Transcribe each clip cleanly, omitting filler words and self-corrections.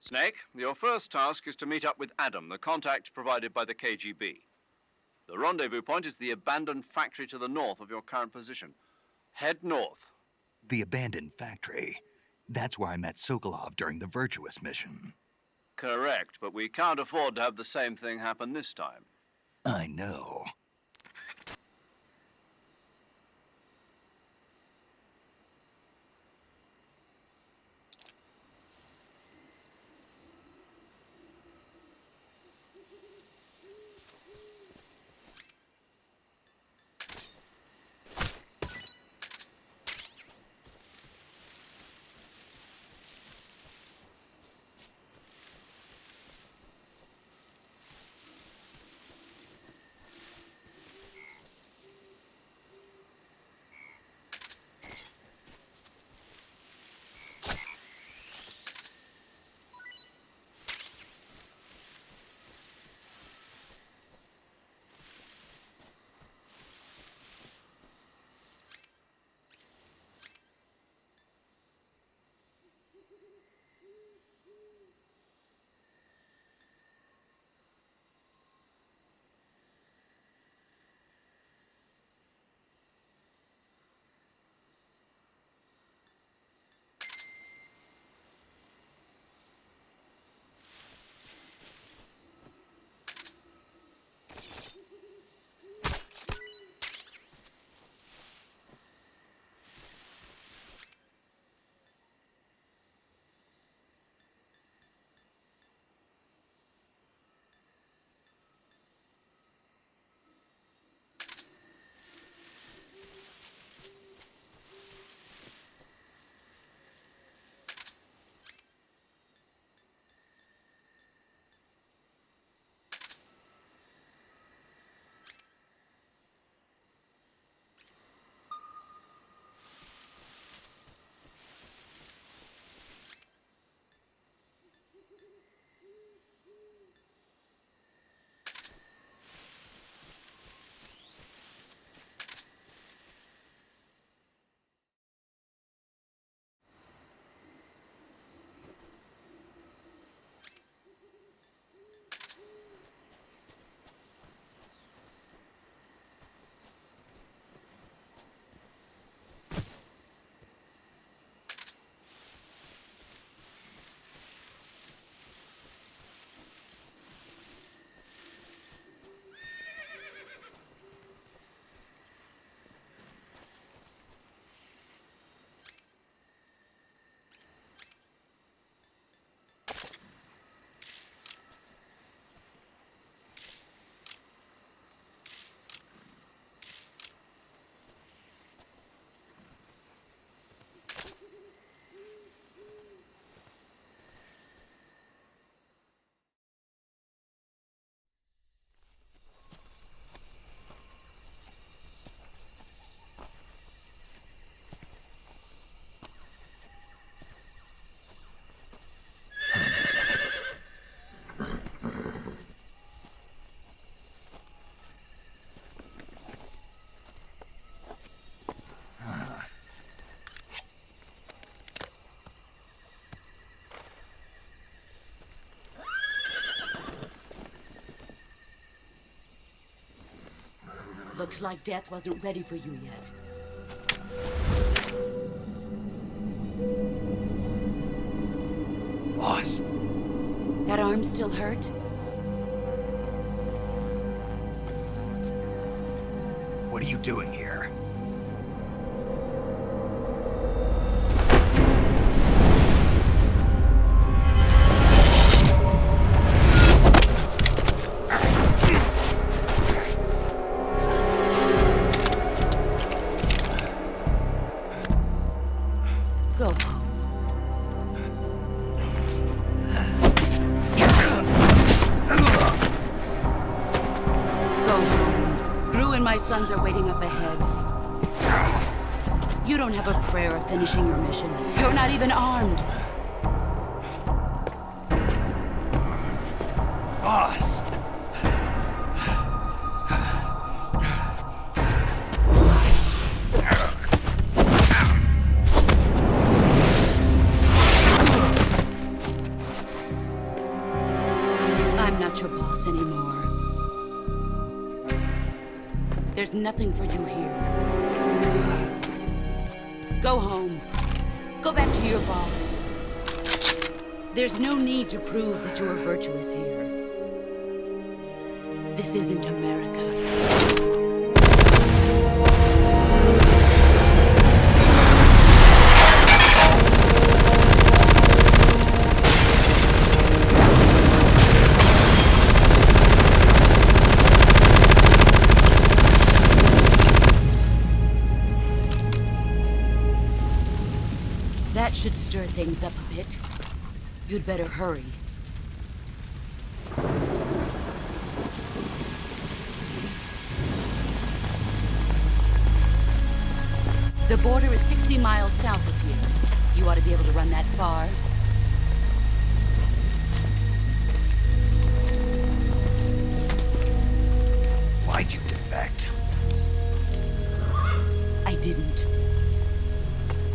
Snake, your first task is to meet up with Adam, the contact provided by the KGB. The rendezvous point is the abandoned factory to the north of your current position. Head north. The abandoned factory. That's where I met Sokolov during the Virtuous mission. Correct, but we can't afford to have the same thing happen this time. I know. Looks like death wasn't ready for you yet. Boss! That arm still hurt? What are you doing here? Go home. Go home. Gru and my sons are waiting up ahead. You don't have a prayer of finishing your mission. You're not even armed. Boss! There's nothing for you here. Go home. Go back to your boss. There's no need to prove that you are virtuous here. This isn't America. That should stir things up a bit. You'd better hurry. The border is 60 miles south of here. You ought to be able to run that far. Why'd you defect? I didn't.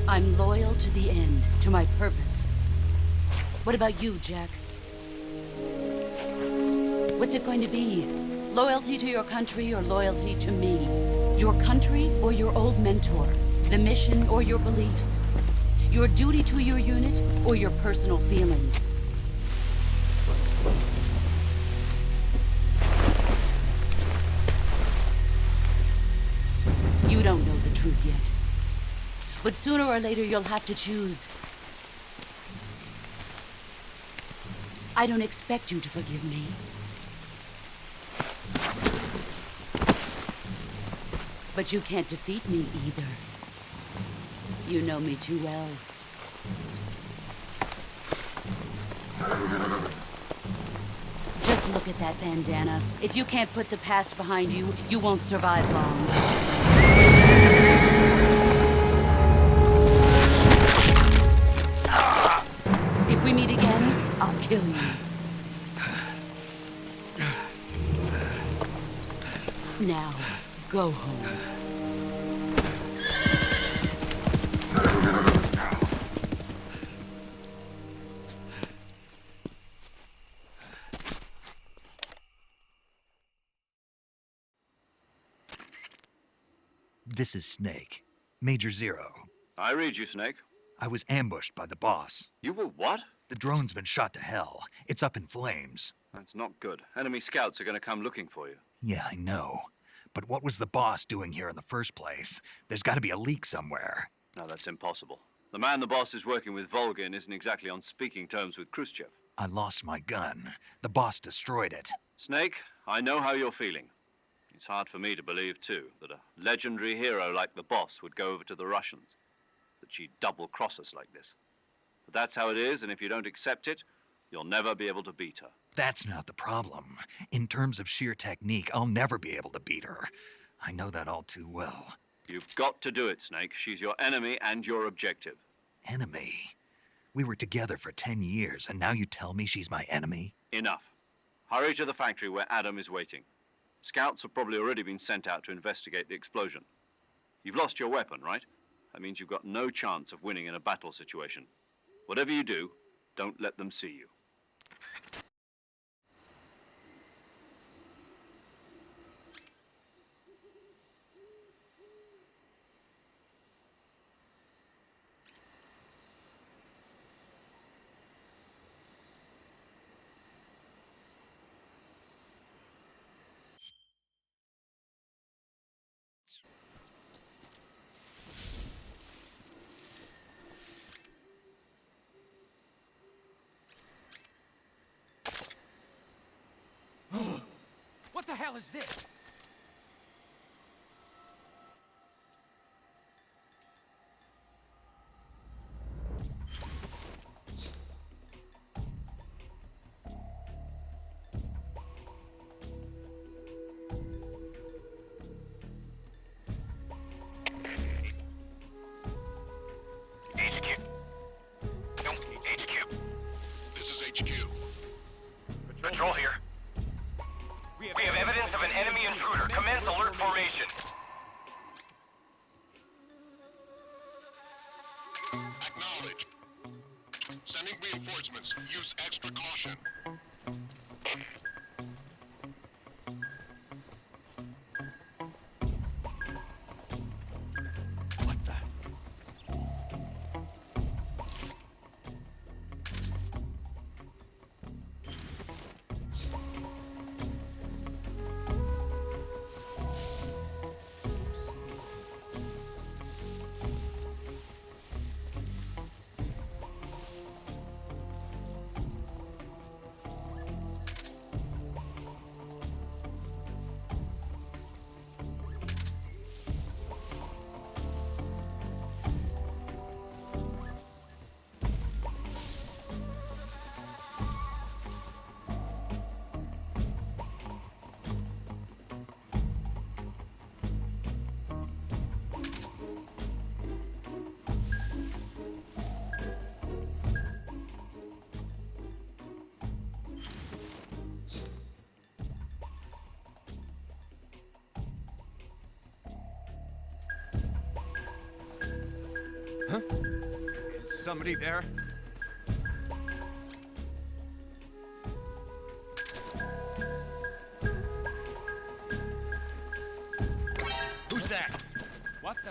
I'm loyal to the end, to my purpose. What about you, Jack? What's it going to be? Loyalty to your country or loyalty to me? Your country or your old mentor? The mission or your beliefs? Your duty to your unit or your personal feelings? You don't know the truth yet. But sooner or later you'll have to choose. I don't expect you to forgive me. But you can't defeat me either. You know me too well. Just look at that bandana. If you can't put the past behind you, you won't survive long. If we meet again, I'll kill you. Now, go home. This is Snake. Major Zero. I read you, Snake. I was ambushed by the boss. You were what? The drone's been shot to hell. It's up in flames. That's not good. Enemy scouts are going to come looking for you. Yeah, I know. But what was the boss doing here in the first place? There's got to be a leak somewhere. No, that's impossible. The man the boss is working with, Volgin, isn't exactly on speaking terms with Khrushchev. I lost my gun. The boss destroyed it. Snake, I know how you're feeling. It's hard for me to believe, too, that a legendary hero like the boss would go over to the Russians. That she'd double-cross us like this. But that's how it is, and if you don't accept it, you'll never be able to beat her. That's not the problem. In terms of sheer technique, I'll never be able to beat her. I know that all too well. You've got to do it, Snake. She's your enemy and your objective. Enemy? We were together for 10 years, and now you tell me she's my enemy? Enough. Hurry to the factory where Adam is waiting. Scouts have probably already been sent out to investigate the explosion. You've lost your weapon, right? That means you've got no chance of winning in a battle situation. Whatever you do, don't let them see you. What the hell is this? HQ. This is HQ. Patrol here. We have evidence of an enemy intruder. Commence alert formation. Acknowledge. Sending reinforcements. Use extra caution. Is somebody there? Who's that? What the?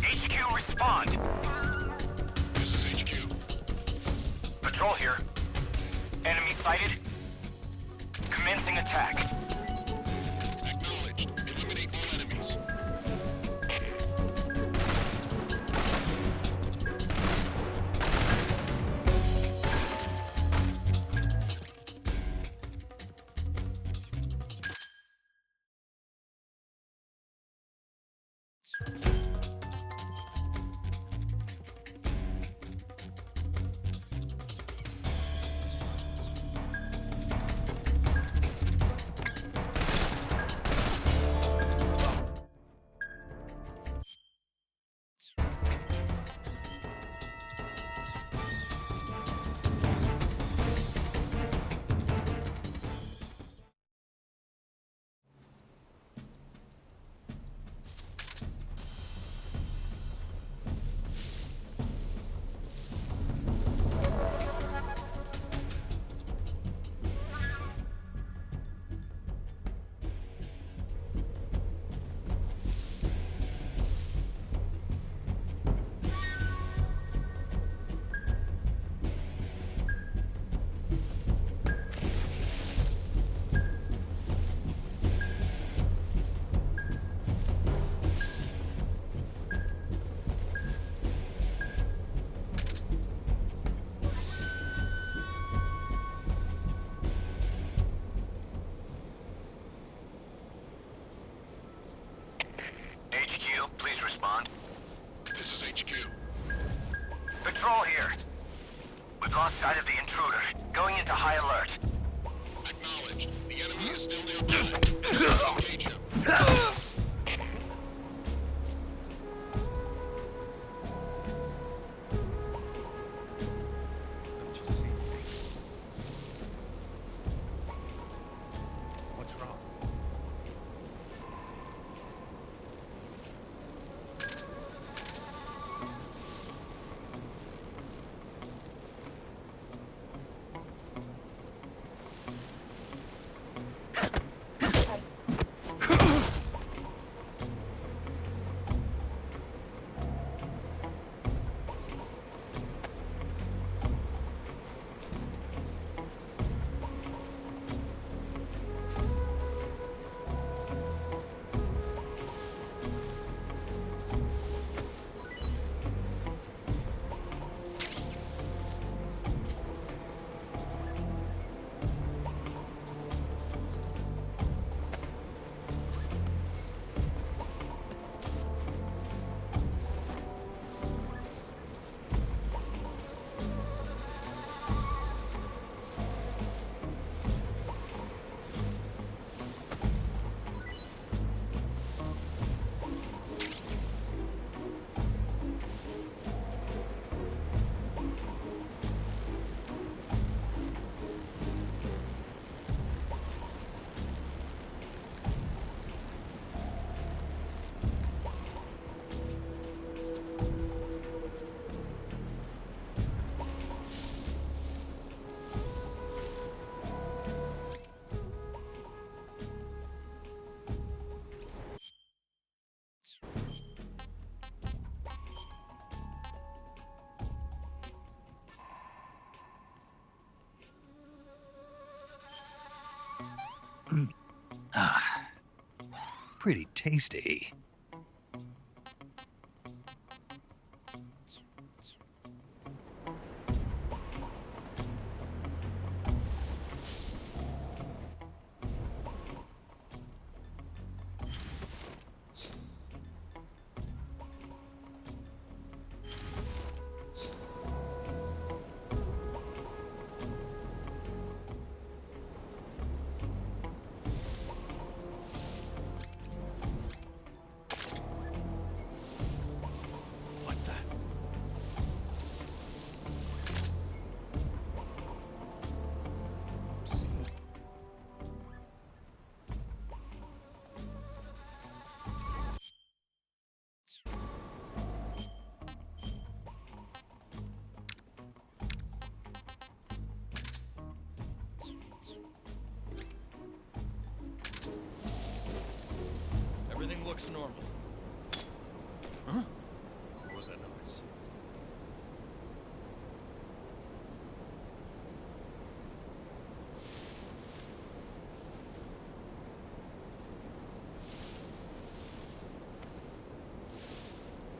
HQ, respond. This is HQ. Patrol here. Enemy sighted. Commencing attack. Acknowledged. Eliminate all enemies. HQ, please respond. This is HQ. Patrol here. We've lost sight of the intruder. Going into high alert. Acknowledged. The enemy is still nearby. Engage him. I'm just seeing things. What's wrong? Pretty tasty. looks normal. Huh? What was that noise?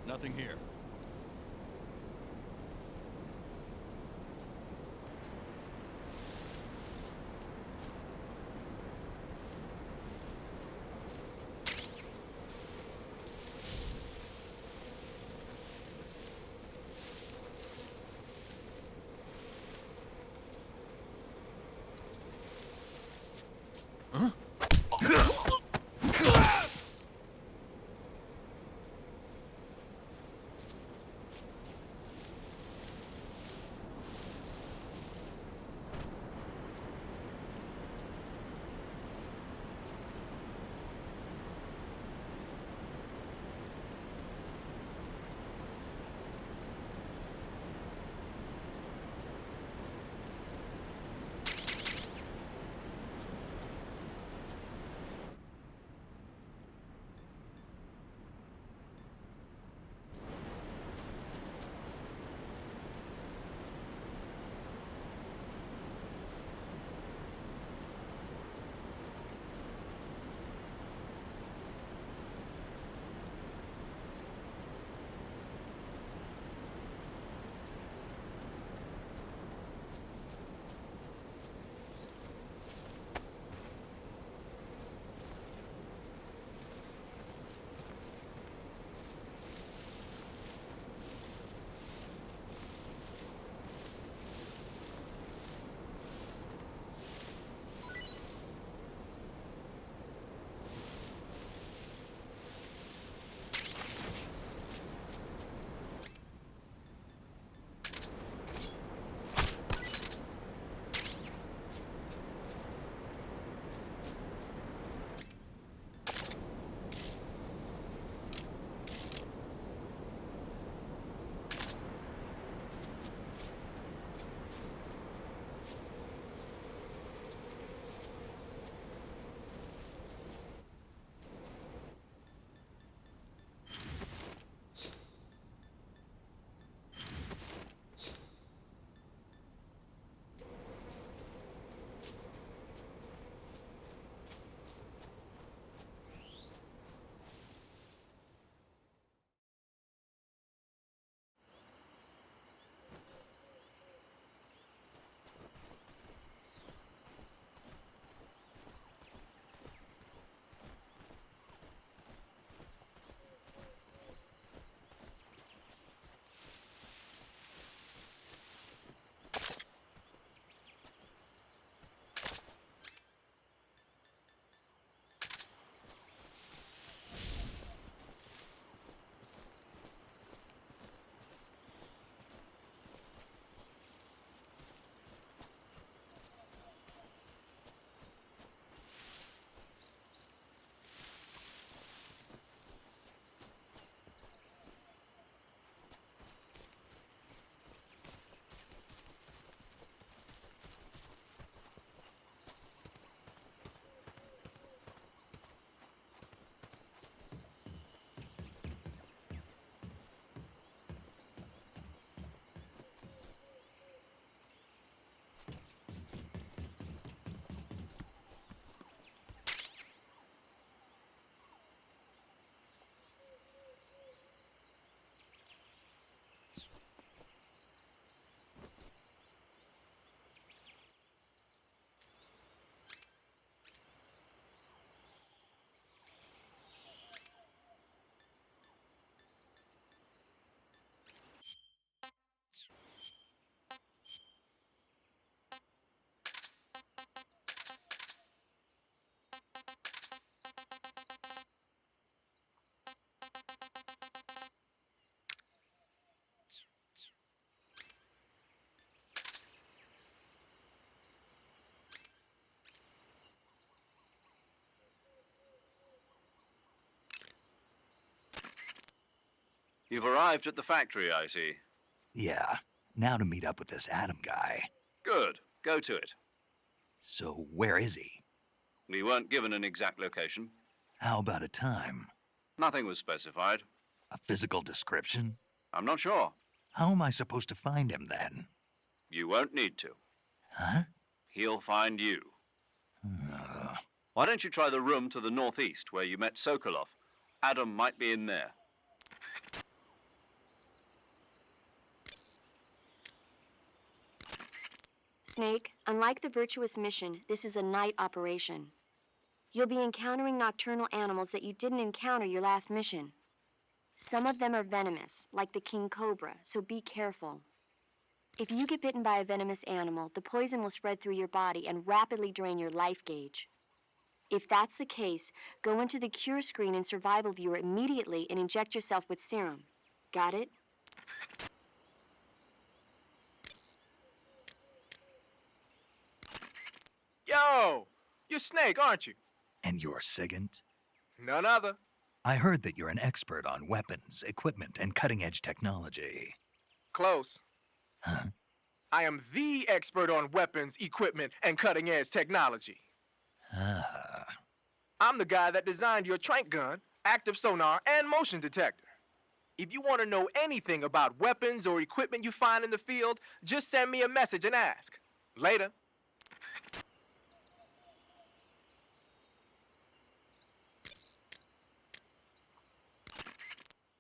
Nothing here. You've arrived at the factory, I see. Yeah, now to meet up with this Adam guy. Good. Go to it. So where is he? We weren't given an exact location. How about a time? Nothing was specified. A physical description? I'm not sure. How am I supposed to find him then? You won't need to. Huh? He'll find you. Why don't you try the room to the northeast where you met Sokolov? Adam might be in there. Snake, unlike the Virtuous mission, this is a night operation. You'll be encountering nocturnal animals that you didn't encounter your last mission. Some of them are venomous, like the king cobra, so be careful. If you get bitten by a venomous animal, the poison will spread through your body and rapidly drain your life gauge. If that's the case, go into the cure screen and survival viewer immediately and inject yourself with serum. Got it? Yo! You're Snake, aren't you? And you're Sigint? None other. I heard that you're an expert on weapons, equipment, and cutting-edge technology. Close. Huh? I am the expert on weapons, equipment, and cutting-edge technology. Ah. I'm the guy that designed your trank gun, active sonar, and motion detector. If you want to know anything about weapons or equipment you find in the field, just send me a message and ask. Later.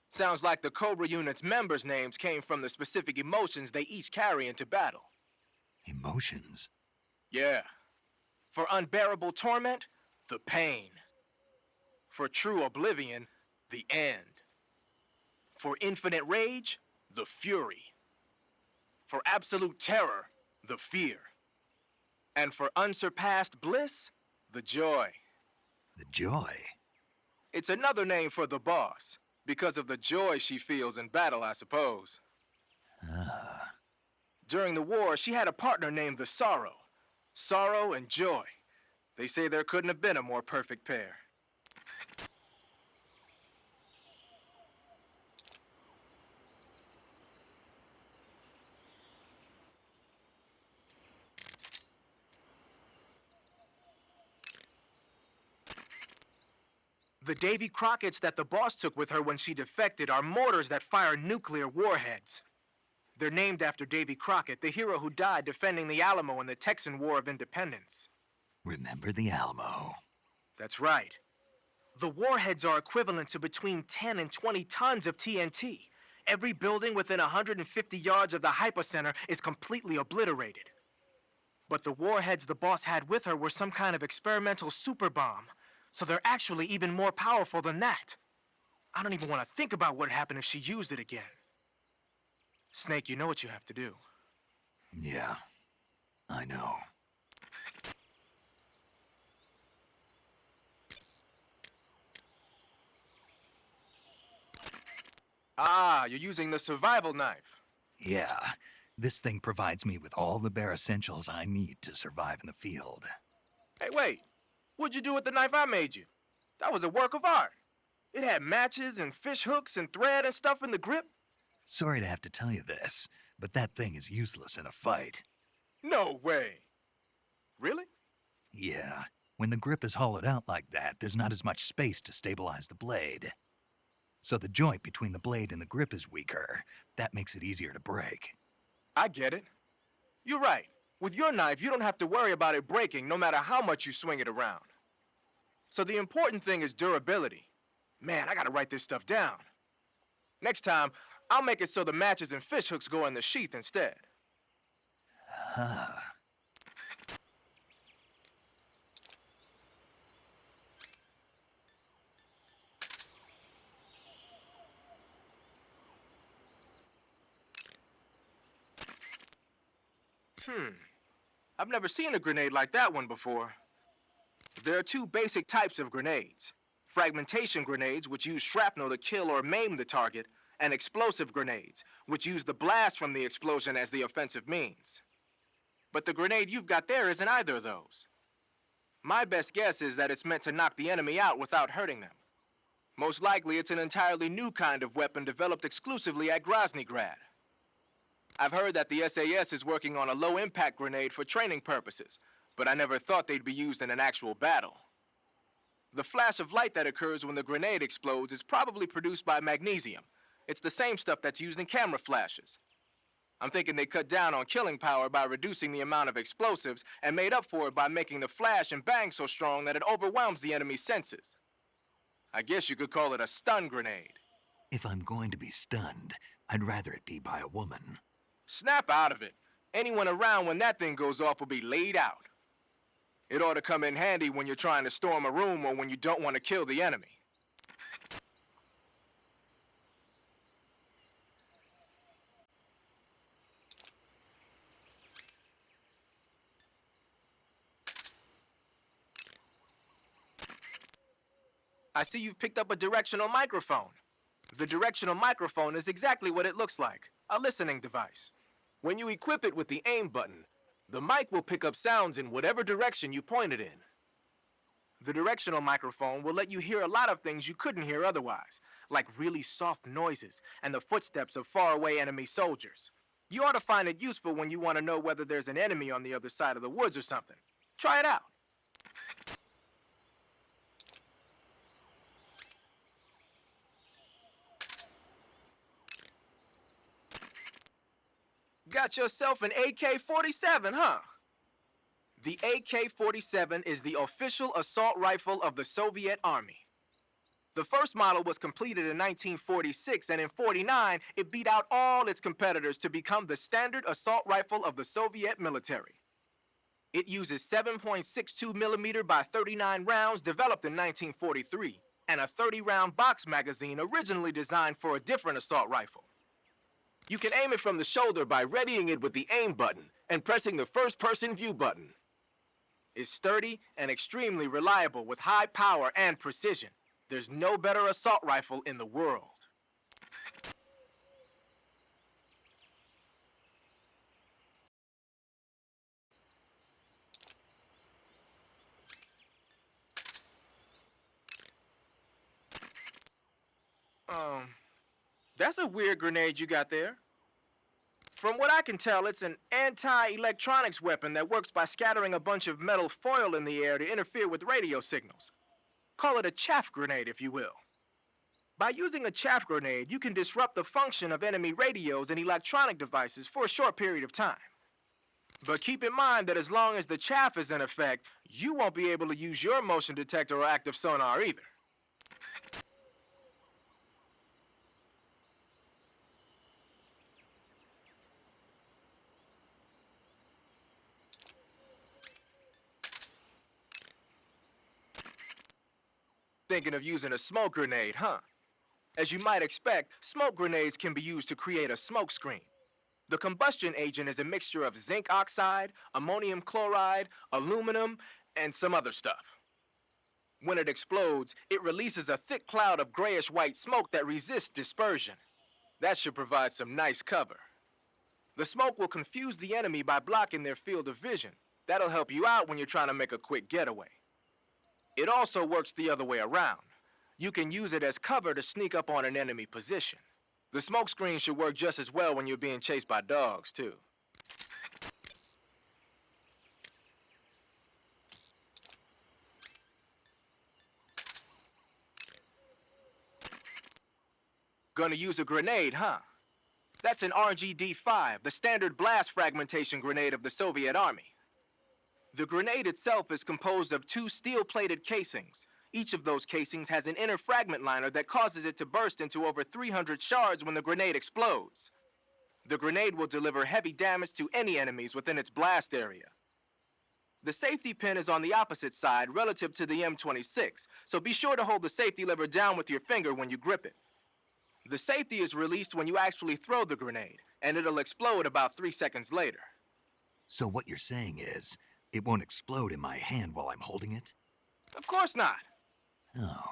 Sounds like the Cobra Unit's members' names came from the specific emotions they each carry into battle. Emotions? Yeah. For unbearable torment, the pain. For true oblivion, the end. For infinite rage, the fury. For absolute terror, the fear. And for unsurpassed bliss, the joy. The joy? It's another name for the boss, because of the joy she feels in battle, I suppose. Ah. During the war, she had a partner named the Sorrow. Sorrow and joy. They say there couldn't have been a more perfect pair. The Davy Crockett's that the boss took with her when she defected are mortars that fire nuclear warheads. They're named after Davy Crockett, the hero who died defending the Alamo in the Texan War of Independence. Remember the Alamo. That's right. The warheads are equivalent to between 10 and 20 tons of TNT. Every building within 150 yards of the hypocenter is completely obliterated. But the warheads the boss had with her were some kind of experimental super bomb. So they're actually even more powerful than that. I don't even want to think about what happened if she used it again. Snake, you know what you have to do. Yeah, I know. Ah, you're using the survival knife. Yeah, this thing provides me with all the bare essentials I need to survive in the field. Hey, wait. What'd you do with the knife I made you? That was a work of art. It had matches and fish hooks and thread and stuff in the grip. Sorry to have to tell you this, but that thing is useless in a fight. No way. Really? Yeah, when the grip is hollowed out like that, there's not as much space to stabilize the blade. So the joint between the blade and the grip is weaker. That makes it easier to break. I get it. You're right. With your knife, you don't have to worry about it breaking no matter how much you swing it around. So the important thing is durability. Man, I gotta write this stuff down. Next time, I'll make it so the matches and fish hooks go in the sheath instead. Ah. I've never seen a grenade like that one before. There are two basic types of grenades. Fragmentation grenades, which use shrapnel to kill or maim the target, and explosive grenades, which use the blast from the explosion as the offensive means. But the grenade you've got there isn't either of those. My best guess is that it's meant to knock the enemy out without hurting them. Most likely, it's an entirely new kind of weapon developed exclusively at Groznygrad. I've heard that the SAS is working on a low-impact grenade for training purposes, but I never thought they'd be used in an actual battle. The flash of light that occurs when the grenade explodes is probably produced by magnesium. It's the same stuff that's used in camera flashes. I'm thinking they cut down on killing power by reducing the amount of explosives and made up for it by making the flash and bang so strong that it overwhelms the enemy's senses. I guess you could call it a stun grenade. If I'm going to be stunned, I'd rather it be by a woman. Snap out of it. Anyone around when that thing goes off will be laid out. It ought to come in handy when you're trying to storm a room or when you don't want to kill the enemy. I see you've picked up a directional microphone. The directional microphone is exactly what it looks like, a listening device. When you equip it with the aim button, the mic will pick up sounds in whatever direction you point it in. The directional microphone will let you hear a lot of things you couldn't hear otherwise, like really soft noises and the footsteps of faraway enemy soldiers. You ought to find it useful when you want to know whether there's an enemy on the other side of the woods or something. Try it out. Got yourself an AK-47, huh? The AK-47 is the official assault rifle of the Soviet Army. The first model was completed in 1946, and in 49, it beat out all its competitors to become the standard assault rifle of the Soviet military. It uses 7.62 millimeter by 39 rounds developed in 1943, and a 30-round box magazine originally designed for a different assault rifle. You can aim it from the shoulder by readying it with the aim button and pressing the first-person view button. It's sturdy and extremely reliable with high power and precision. There's no better assault rifle in the world. That's a weird grenade you got there. From what I can tell, it's an anti-electronics weapon that works by scattering a bunch of metal foil in the air to interfere with radio signals. Call it a chaff grenade, if you will. By using a chaff grenade, you can disrupt the function of enemy radios and electronic devices for a short period of time. But keep in mind that as long as the chaff is in effect, you won't be able to use your motion detector or active sonar either. Thinking of using a smoke grenade, huh? As you might expect, smoke grenades can be used to create a smoke screen. The combustion agent is a mixture of zinc oxide, ammonium chloride, aluminum, and some other stuff. When it explodes, it releases a thick cloud of grayish-white smoke that resists dispersion. That should provide some nice cover. The smoke will confuse the enemy by blocking their field of vision. That'll help you out when you're trying to make a quick getaway. It also works the other way around. You can use it as cover to sneak up on an enemy position. The smoke screen should work just as well when you're being chased by dogs, too. Gonna use a grenade, huh? That's an RGD-5, the standard blast fragmentation grenade of the Soviet Army. The grenade itself is composed of two steel-plated casings. Each of those casings has an inner fragment liner that causes it to burst into over 300 shards when the grenade explodes. The grenade will deliver heavy damage to any enemies within its blast area. The safety pin is on the opposite side relative to the M26, so be sure to hold the safety lever down with your finger when you grip it. The safety is released when you actually throw the grenade, and it'll explode about 3 seconds later. So what you're saying is, it won't explode in my hand while I'm holding it? Of course not. Oh.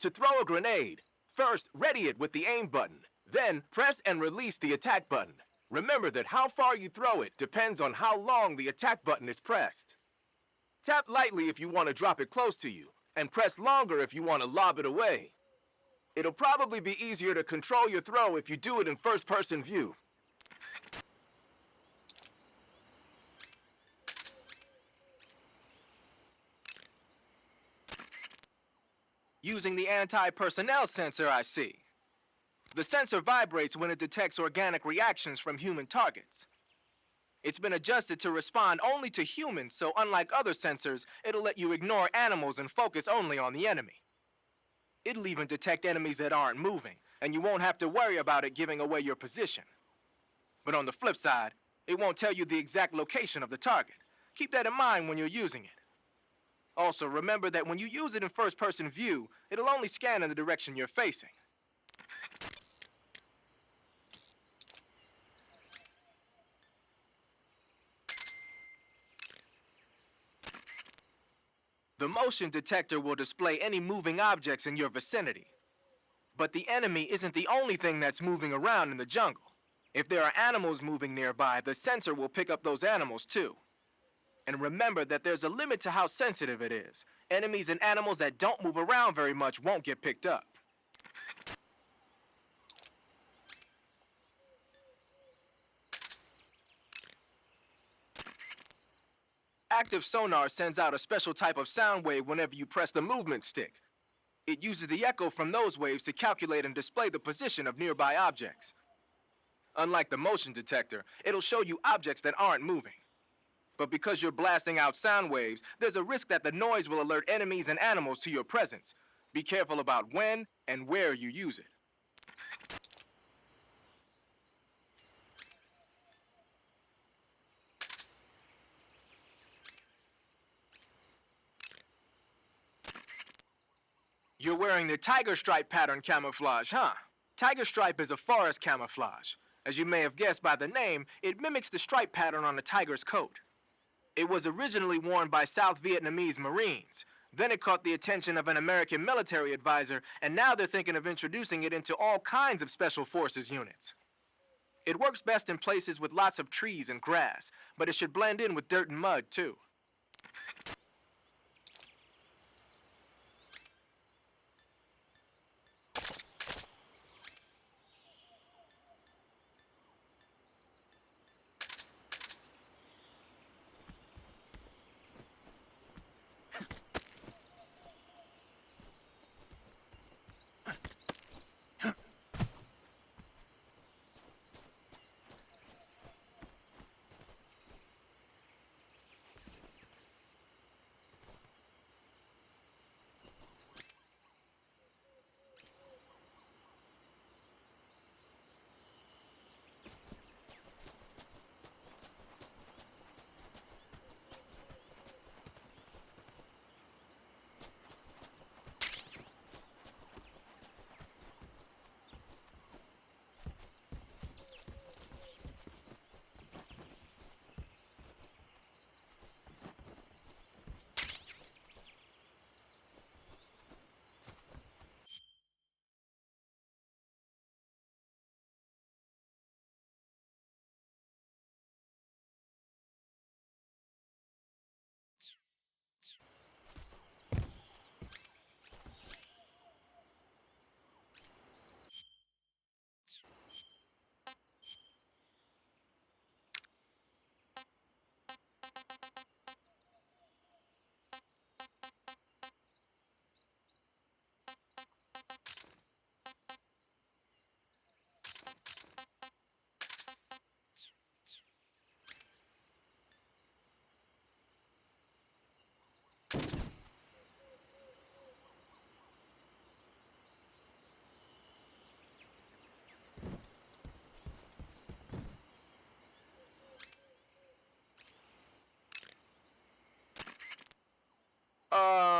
To throw a grenade, first ready it with the aim button, then press and release the attack button. Remember that how far you throw it depends on how long the attack button is pressed. Tap lightly if you want to drop it close to you, and press longer if you want to lob it away. It'll probably be easier to control your throw if you do it in first-person view. using the anti-personnel sensor, I see. The sensor vibrates when it detects organic reactions from human targets. It's been adjusted to respond only to humans, so unlike other sensors, it'll let you ignore animals and focus only on the enemy. It'll even detect enemies that aren't moving, and you won't have to worry about it giving away your position. But on the flip side, it won't tell you the exact location of the target. Keep that in mind when you're using it. Also, remember that when you use it in first-person view, it'll only scan in the direction you're facing. The motion detector will display any moving objects in your vicinity. But the enemy isn't the only thing that's moving around in the jungle. If there are animals moving nearby, the sensor will pick up those animals too. And remember that there's a limit to how sensitive it is. Enemies and animals that don't move around very much won't get picked up. Active sonar sends out a special type of sound wave whenever you press the movement stick. It uses the echo from those waves to calculate and display the position of nearby objects. Unlike the motion detector, it'll show you objects that aren't moving. But because you're blasting out sound waves, there's a risk that the noise will alert enemies and animals to your presence. Be careful about when and where you use it. You're wearing the tiger stripe pattern camouflage, huh? Tiger stripe is a forest camouflage. As you may have guessed by the name, it mimics the stripe pattern on a tiger's coat. It was originally worn by South Vietnamese Marines. Then it caught the attention of an American military advisor, and now they're thinking of introducing it into all kinds of special forces units. It works best in places with lots of trees and grass, but it should blend in with dirt and mud, too.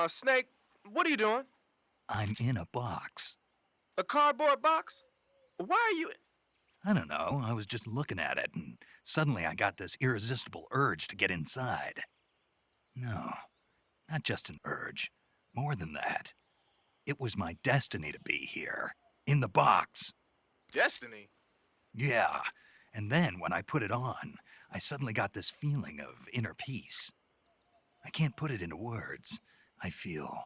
Snake, what are you doing? I'm in a box. A cardboard box? Why are you... I don't know, I was just looking at it, and suddenly I got this irresistible urge to get inside. No, not just an urge. More than that. It was my destiny to be here. In the box. Destiny? Yeah, and then when I put it on, I suddenly got this feeling of inner peace. I can't put it into words. I feel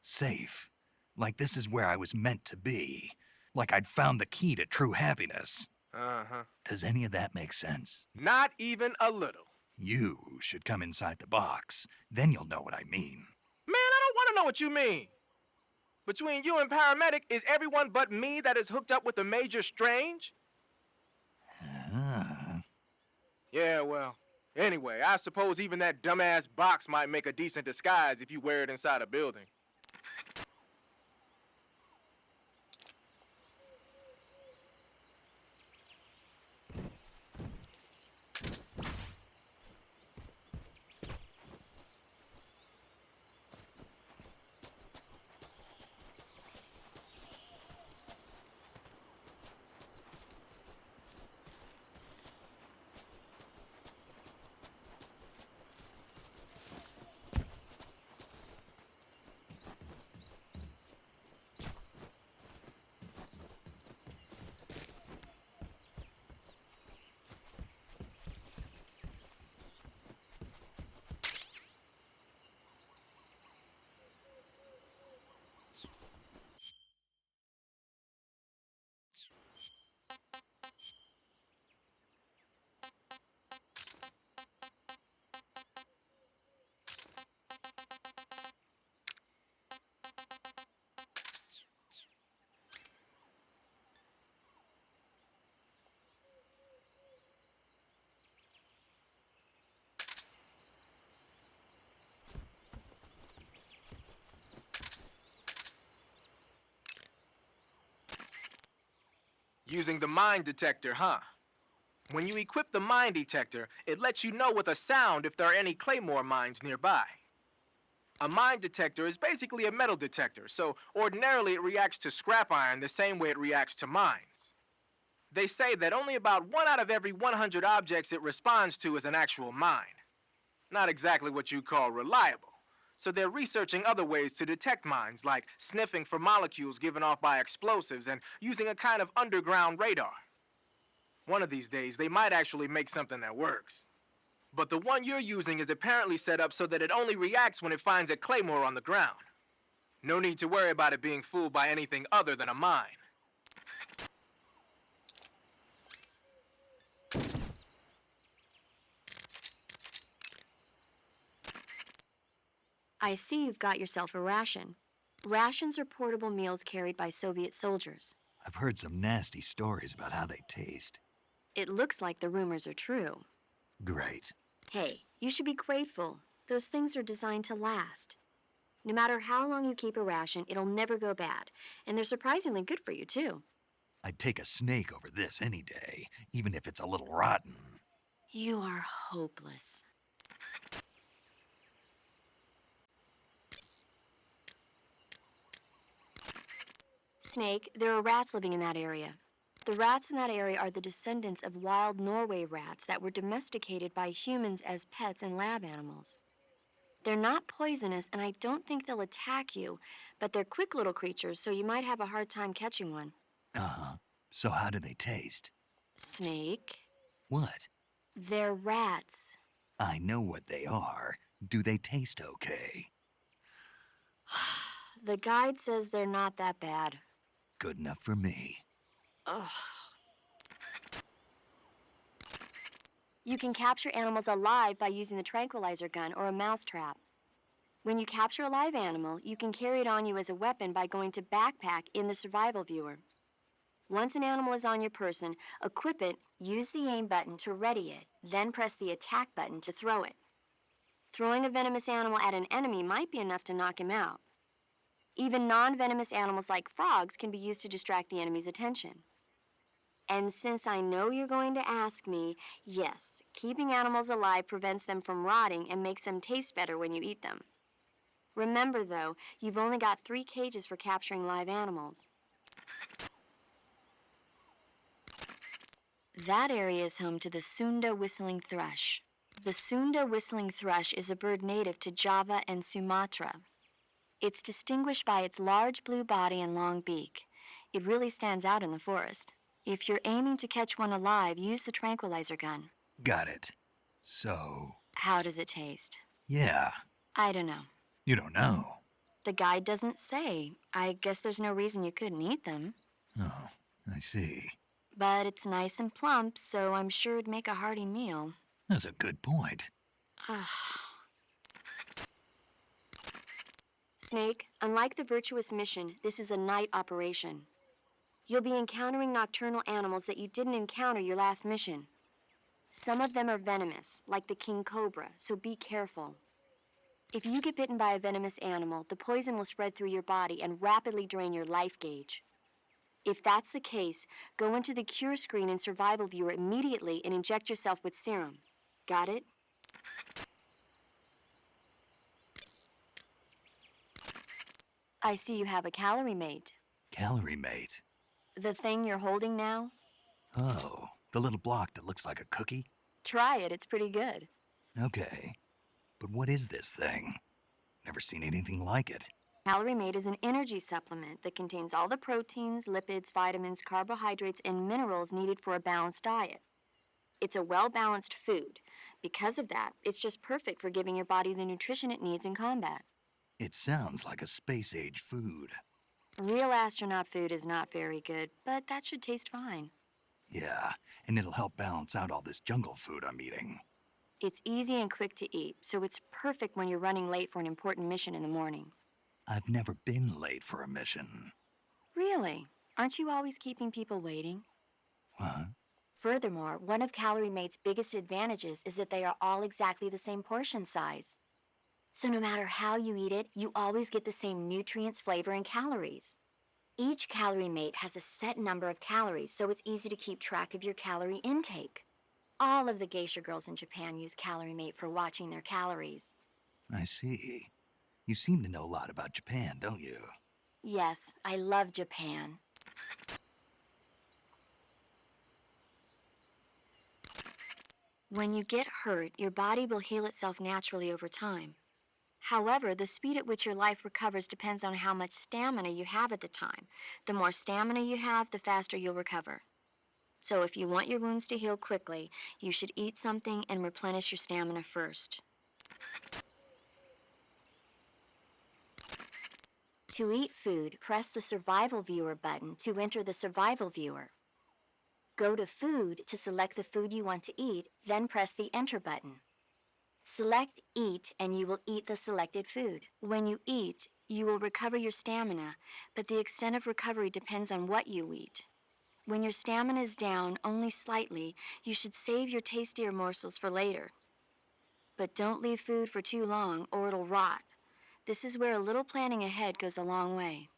safe. Like this is where I was meant to be. Like I'd found the key to true happiness. Uh-huh. Does any of that make sense? Not even a little. You should come inside the box. Then you'll know what I mean. Man, I don't want to know what you mean. Between you and paramedic, is everyone but me that is hooked up with a Major Strange? Ah. Yeah, well, anyway, I suppose even that dumbass box might make a decent disguise if you wear it inside a building. Using the mine detector, huh? When you equip the mine detector, it lets you know with a sound if there are any claymore mines nearby. A mine detector is basically a metal detector, so ordinarily it reacts to scrap iron the same way it reacts to mines. They say that only about 1 out of every 100 objects it responds to is an actual mine. Not exactly what you call reliable. So they're researching other ways to detect mines, like sniffing for molecules given off by explosives and using a kind of underground radar. One of these days, they might actually make something that works. But the one you're using is apparently set up so that it only reacts when it finds a claymore on the ground. No need to worry about it being fooled by anything other than a mine. I see you've got yourself a ration. Rations are portable meals carried by Soviet soldiers. I've heard some nasty stories about how they taste. It looks like the rumors are true. Great. Hey, you should be grateful. Those things are designed to last. No matter how long you keep a ration, it'll never go bad. And they're surprisingly good for you, too. I'd take a snake over this any day, even if it's a little rotten. You are hopeless. Snake, there are rats living in that area. The rats in that area are the descendants of wild Norway rats that were domesticated by humans as pets and lab animals. They're not poisonous, and I don't think they'll attack you, but they're quick little creatures, so you might have a hard time catching one. Uh-huh. So how do they taste? Snake, What? they're rats. I know what they are. Do they taste okay? The guide says they're not that bad. Good enough for me. Ugh. You can capture animals alive by using the tranquilizer gun or a mousetrap. When you capture a live animal, you can carry it on you as a weapon by going to Backpack in the survival viewer. Once an animal is on your person, equip it, use the aim button to ready it, then press the attack button to throw it. Throwing a venomous animal at an enemy might be enough to knock him out. Even non-venomous animals like frogs can be used to distract the enemy's attention. And since I know you're going to ask me, yes, keeping animals alive prevents them from rotting and makes them taste better when you eat them. Remember, though, you've only got 3 cages for capturing live animals. That area is home to the Sunda whistling thrush. The Sunda whistling thrush is a bird native to Java and Sumatra. It's distinguished by its large blue body and long beak. It really stands out in the forest. If you're aiming to catch one alive, use the tranquilizer gun. Got it. So, How does it taste? yeah, I don't know. you don't know. The guide doesn't say. I guess there's no reason you couldn't eat them. Oh, I see. But it's nice and plump, so I'm sure it'd make a hearty meal. That's a good point. Snake, unlike the Virtuous mission, this is a night operation. You'll be encountering nocturnal animals that you didn't encounter your last mission. Some of them are venomous, like the king cobra, so be careful. If you get bitten by a venomous animal, the poison will spread through your body and rapidly drain your life gauge. If that's the case, go into the cure screen and survival viewer immediately and inject yourself with serum. Got it? I see you have a calorie mate. Calorie mate. The thing you're holding now? Oh, the little block that looks like a cookie? Try it, it's pretty good. Okay. But what is this thing? Never seen anything like it. Calorie Mate is an energy supplement that contains all the proteins, lipids, vitamins, carbohydrates, and minerals needed for a balanced diet. It's a well-balanced food. Because of that, it's just perfect for giving your body the nutrition it needs in combat. It sounds like a space-age food. Real astronaut food is not very good, but that should taste fine. Yeah, and it'll help balance out all this jungle food I'm eating. It's easy and quick to eat, so it's perfect when you're running late for an important mission in the morning. I've never been late for a mission. Really? Aren't you always keeping people waiting? Huh? Furthermore, one of Calorie Mate's biggest advantages is that they are all exactly the same portion size. So no matter how you eat it, you always get the same nutrients, flavor, and calories. Each Calorie Mate has a set number of calories, so it's easy to keep track of your calorie intake. All of the geisha girls in Japan use Calorie Mate for watching their calories. I see. You seem to know a lot about Japan, don't you? Yes, I love Japan. When you get hurt, your body will heal itself naturally over time. However, the speed at which your life recovers depends on how much stamina you have at the time. The more stamina you have, the faster you'll recover. So if you want your wounds to heal quickly, you should eat something and replenish your stamina first. To eat food, press the Survival Viewer button to enter the Survival Viewer. Go to Food to select the food you want to eat, then press the Enter button. Select Eat and you will eat the selected food. When you eat, you will recover your stamina, but the extent of recovery depends on what you eat. When your stamina is down only slightly, you should save your tastier morsels for later. But don't leave food for too long or it'll rot. This is where a little planning ahead goes a long way.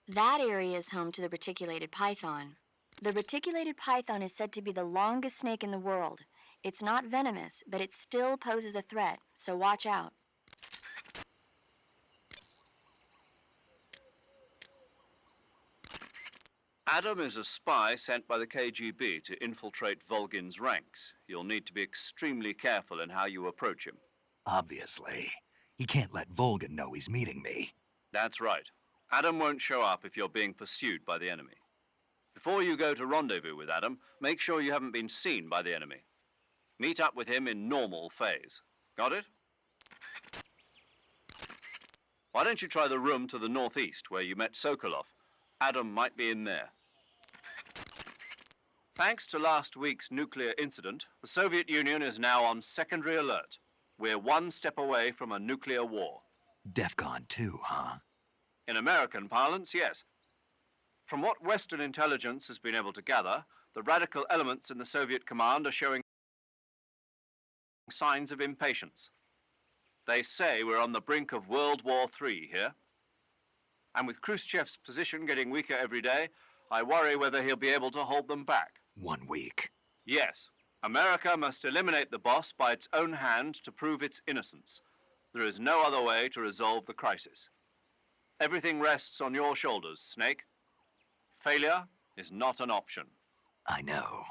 That area is home to the reticulated python. The reticulated python is said to be the longest snake in the world. It's not venomous, but it still poses a threat, so watch out. Adam is a spy sent by the KGB to infiltrate Volgin's ranks. You'll need to be extremely careful in how you approach him. Obviously. He can't let Volgin know he's meeting me. That's right. Adam won't show up if you're being pursued by the enemy. Before you go to rendezvous with Adam, make sure you haven't been seen by the enemy. Meet up with him in normal phase. Got it? Why don't you try the room to the northeast where you met Sokolov? Adam might be in there. Thanks to last week's nuclear incident, the Soviet Union is now on secondary alert. We're one step away from a nuclear war. DEFCON 2, huh? In American parlance, yes. From what Western intelligence has been able to gather, the radical elements in the Soviet command are showing signs of impatience. They say we're on the brink of World War III here. And with Khrushchev's position getting weaker every day, I worry whether he'll be able to hold them back. 1 week. Yes, America must eliminate the boss by its own hand to prove its innocence. There is no other way to resolve the crisis. Everything rests on your shoulders, Snake. Failure is not an option. I know.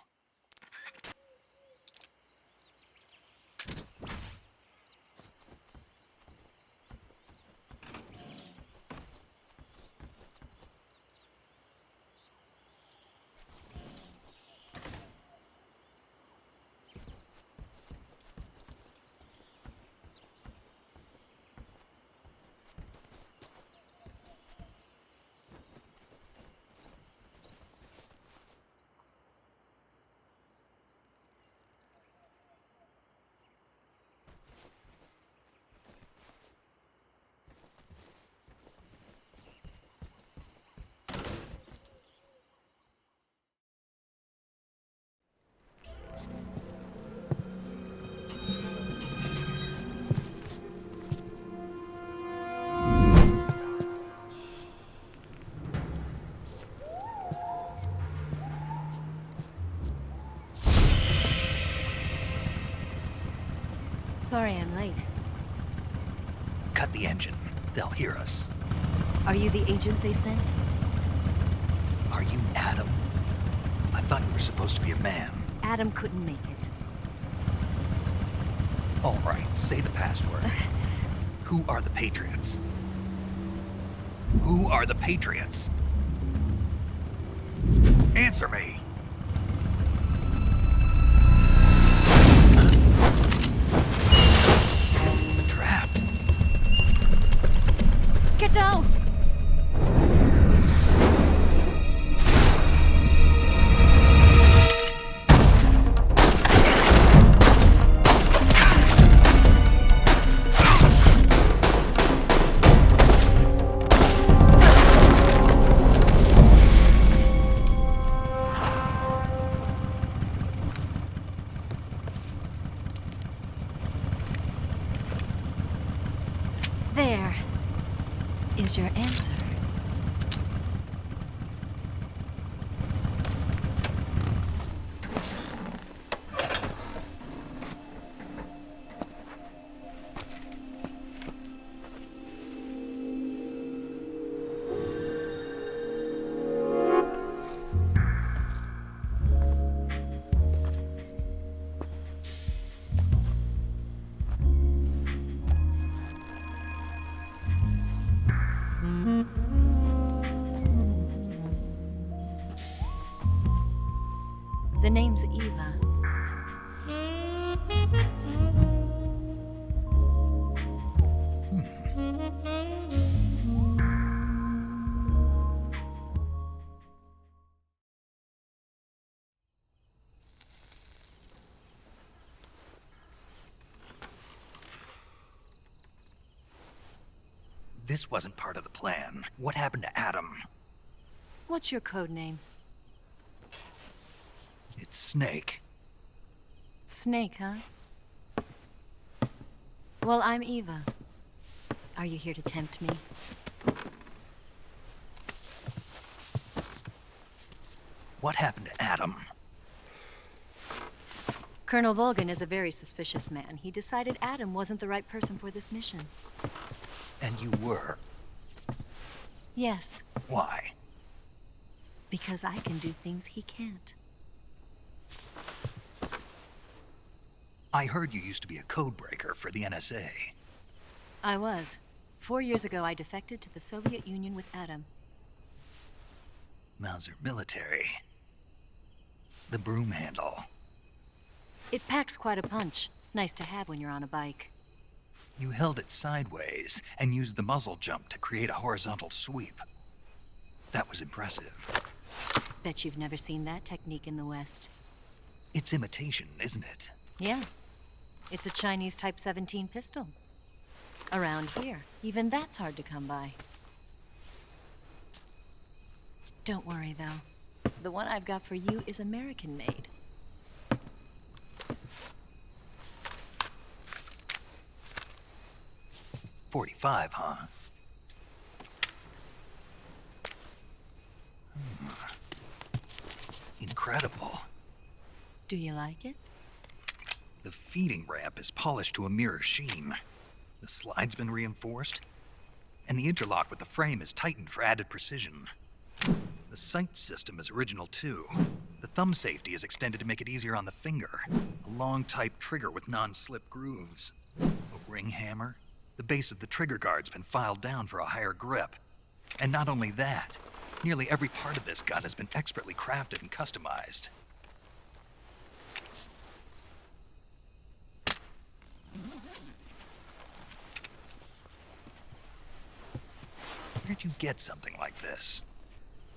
Sorry I'm late. Cut the engine. They'll hear us. Are you the agent they sent? Are you Adam? I thought you were supposed to be a man. Adam couldn't make it. All right, say the password. Who are the Patriots? Who are the Patriots? Answer me! Trapped. Get down! There is your answer. The name's Eva. This wasn't part of the plan. What happened to Adam? What's your code name? It's Snake. Snake, huh? Well, I'm Eva. Are you here to tempt me? What happened to Adam? Colonel Volgan is a very suspicious man. He decided Adam wasn't the right person for this mission. And you were. Yes, Why? because I can do things he can't. I heard you used to be a codebreaker for the NSA. I was. 4 years ago, I defected to the Soviet Union with Adam. Mauser military. The broom handle. It packs quite a punch. Nice to have when you're on a bike. You held it sideways and used the muzzle jump to create a horizontal sweep. That was impressive. Bet you've never seen that technique in the West. It's imitation, isn't it? Yeah. It's a Chinese Type 17 pistol. Around here, even that's hard to come by. Don't worry, though. The one I've got for you is American-made. .45, huh? Incredible. Do you like it? The feeding ramp is polished to a mirror sheen. The slide's been reinforced, and the interlock with the frame is tightened for added precision. The sight system is original too. The thumb safety is extended to make it easier on the finger. A long type trigger with non-slip grooves. A ring hammer. The base of the trigger guard's been filed down for a higher grip. And not only that, nearly every part of this gun has been expertly crafted and customized. Where'd you get something like this?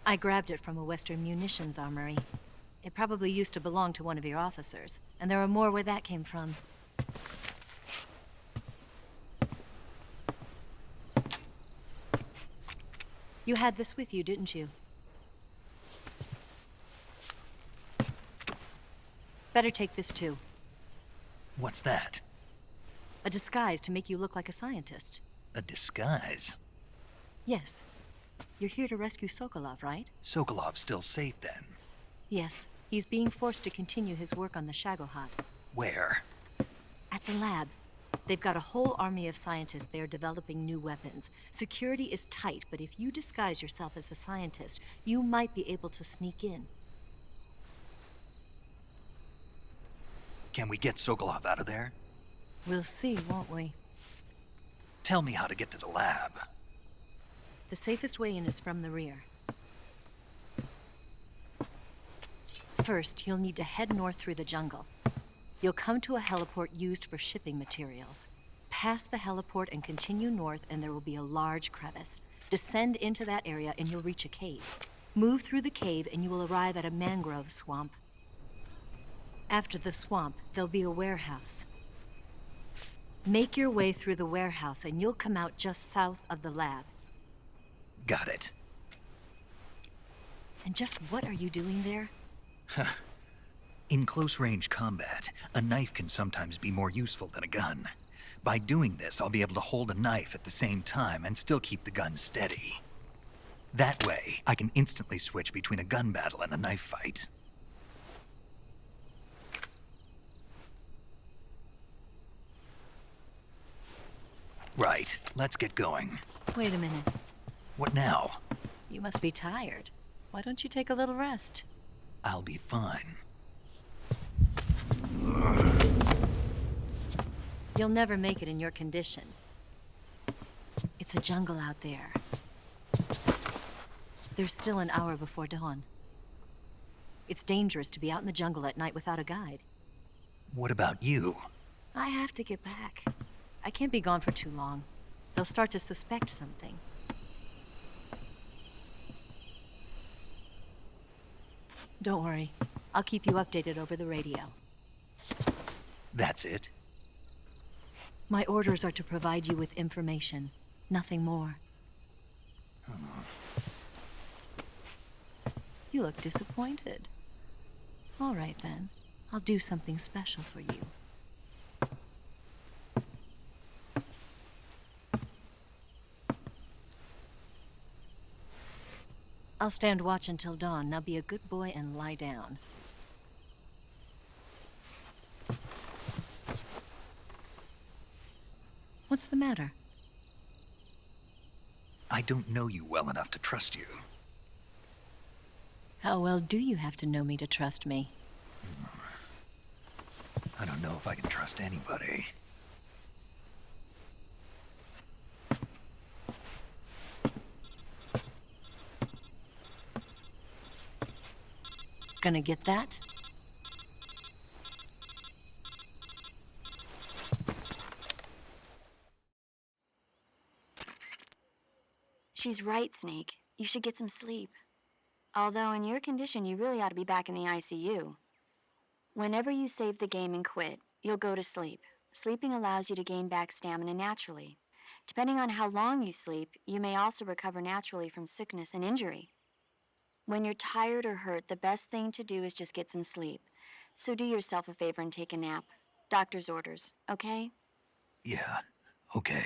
I grabbed it from a Western munitions armory. It probably used to belong to one of your officers, and there are more where that came from. You had this with you, didn't you? Better take this too. What's that? A disguise to make you look like a scientist. A disguise? Yes. You're here to rescue Sokolov, right? Sokolov's still safe then. Yes. He's being forced to continue his work on the Shagohod. Where? At the lab. They've got a whole army of scientists there developing new weapons. Security is tight, but if you disguise yourself as a scientist, you might be able to sneak in. Can we get Sokolov out of there? We'll see, won't we? Tell me how to get to the lab. The safest way in is from the rear. First, you'll need to head north through the jungle. You'll come to a heliport used for shipping materials. Pass the heliport and continue north, and there will be a large crevice. Descend into that area, and you'll reach a cave. Move through the cave, and you will arrive at a mangrove swamp. After the swamp, there'll be a warehouse. Make your way through the warehouse, and you'll come out just south of the lab. Got it. And just what are you doing there? In close-range combat, a knife can sometimes be more useful than a gun. By doing this, I'll be able to hold a knife at the same time and still keep the gun steady. That way, I can instantly switch between a gun battle and a knife fight. Right, let's get going. Wait a minute. What now? You must be tired. Why don't you take a little rest? I'll be fine. You'll never make it in your condition. It's a jungle out there. There's still an hour before dawn. It's dangerous to be out in the jungle at night without a guide. What about you? I have to get back. I can't be gone for too long. They'll start to suspect something. Don't worry. I'll keep you updated over the radio. That's it? My orders are to provide you with information, nothing more. You look disappointed. All right, then. I'll do something special for you. I'll stand watch until dawn. Now be a good boy and lie down. What's the matter? I don't know you well enough to trust you. How well do you have to know me to trust me? I don't know if I can trust anybody. Gonna get that? She's right, Snake. You should get some sleep. Although in your condition, you really ought to be back in the ICU. Whenever you save the game and quit, you'll go to sleep. Sleeping allows you to gain back stamina naturally. Depending on how long you sleep, you may also recover naturally from sickness and injury. When you're tired or hurt, the best thing to do is just get some sleep. So do yourself a favor and take a nap. Doctor's orders, okay? Yeah, okay.